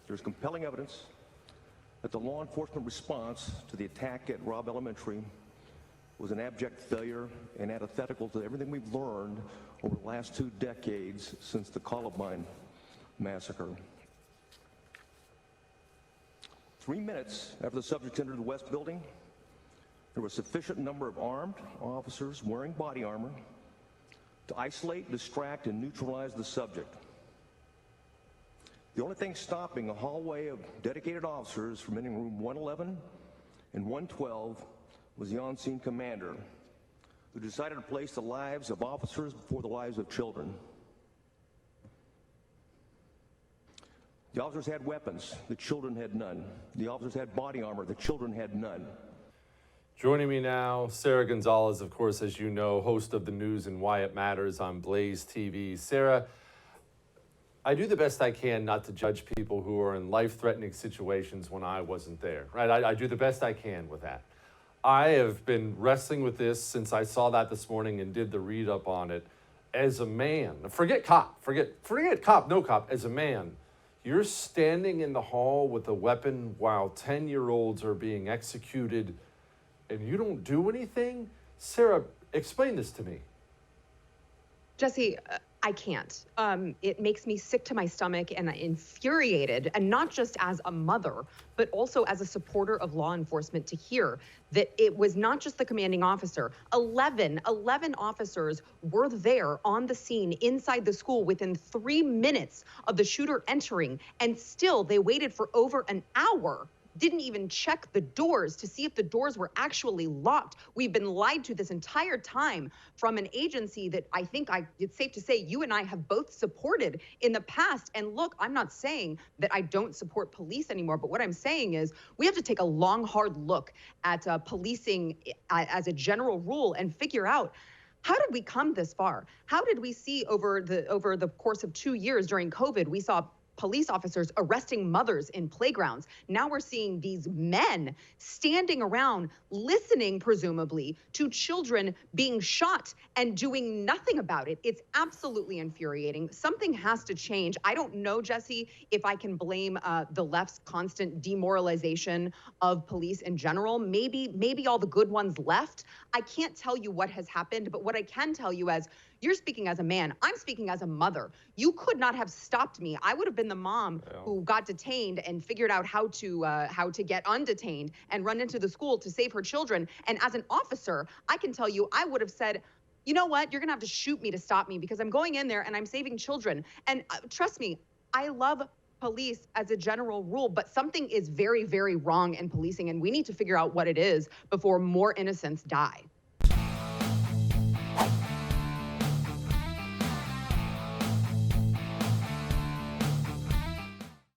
There's compelling evidence that the law enforcement response to the attack at Robb Elementary was an abject failure and antithetical to everything we've learned over the last 2 decades since the Columbine massacre. 3 minutes after the subject entered the West Building, there was a sufficient number of armed officers wearing body armor to isolate, distract, and neutralize the subject. The only thing stopping a hallway of dedicated officers from entering room 111 and 112 was the on-scene commander, who decided to place the lives of officers before the lives of children. The officers had weapons, the children had none. The officers had body armor, the children had none. Joining me now, Sara Gonzales, of course, as you know, host of the news and Why It Matters on Blaze TV. Sara, I do the best I can not to judge people who are in life-threatening situations when I wasn't there, right? I do the best I can with that. I have been wrestling with this since I saw that this morning and did the read-up on it. As a man, forget cop, forget cop, no cop, as a man, you're standing in the hall with a weapon while 10-year-olds are being executed and you don't do anything? Sara, explain this to me. Jesse, I can't. It makes me sick to my stomach and infuriated, and not just as a mother, but also as a supporter of law enforcement, to hear that it was not just the commanding officer. 11 officers were there on the scene inside the school within 3 minutes of the shooter entering, and still they waited for over an hour. Didn't even check the doors to see if the doors were actually locked. We've been lied to this entire time from an agency that I think it's safe to say you and I have both supported in the past. And look, I'm not saying that I don't support police anymore, but what I'm saying is we have to take a long, hard look at policing as a general rule and figure out, how did we come this far? How did we see over the course of 2 years during COVID, we saw police officers arresting mothers in playgrounds. Now we're seeing these men standing around listening, presumably, to children being shot and doing nothing about it. It's absolutely infuriating. Something has to change. I don't know, Jesse, if I can blame the left's constant demoralization of police in general. Maybe all the good ones left. I can't tell you what has happened, but what I can tell you is, you're speaking as a man. I'm speaking as a mother. You could not have stopped me. I would have been the mom who got detained and figured out how to get undetained and run into the school to save her children. And as an officer, I can tell you, I would have said, you know what? You're going to have to shoot me to stop me because I'm going in there and I'm saving children. And trust me, I love police as a general rule, but something is very, very wrong in policing, and we need to figure out what it is before more innocents die.